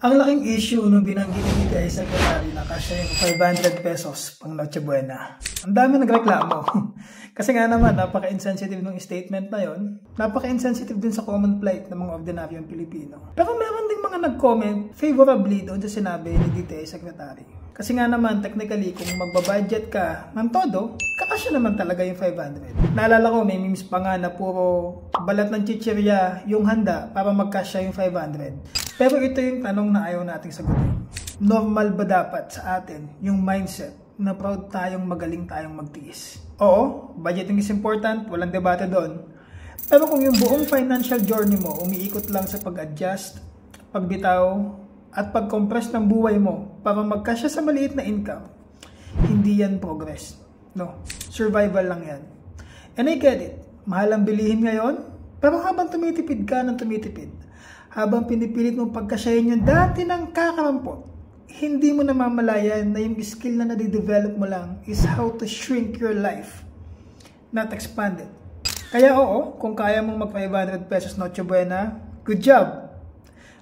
Ang laking issue nung binanggit ni Guy Secretary na kasya yung 500 pesos pang Noche Buena. Ang dami nagreklamo. Kasi nga naman, napaka-insensitive ng statement na yon. Napaka-insensitive din sa common plight ng mga ordinaryong Pilipino. Pero meron ding mga nag-comment favorably doon sa sinabi ni DTI Secretary. Kasi nga naman, technically, kung magbabudget ka ng todo, kakasya naman talaga yung 500. Naalala ko, may memes pa nga na puro balat ng chichirya yung handa para magkasya yung 500. Pero ito yung tanong na ayaw nating sagutin. Normal ba dapat sa atin yung mindset na proud tayong magaling tayong magtiis? Oo, budgeting is important, walang debate doon. Pero kung yung buong financial journey mo umiikot lang sa pag-adjust, pagbitaw, at pag-compress ng buhay mo para magkasya sa maliit na income, hindi yan progress. No, survival lang yan. And I get it, mahal ang bilihin ngayon, pero habang tumitipid ka ng tumitipid, habang pinipilit mong pagkasyahin yung dati ng kakarampot, hindi mo namamalayan na yung skill na nadidevelop mo lang is how to shrink your life, not expand it. Kaya oo, kung kaya mong mag 500 pesos Noche Buena, good job!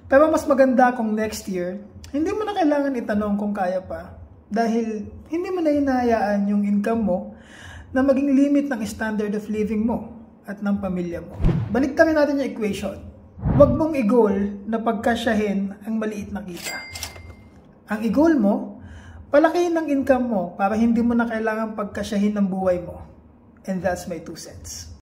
Pero mas maganda kung next year, hindi mo na kailangan itanong kung kaya pa, dahil hindi mo na hinahayaan yung income mo na maging limit ng standard of living mo at ng pamilya mo. Baliktarin natin yung equation. Huwag mong i-goal na pagkasyahin ang maliit na kita. Ang i-goal mo, palakihin ang income mo para hindi mo na kailangan pagkasyahin ng buhay mo. And that's my 2 cents.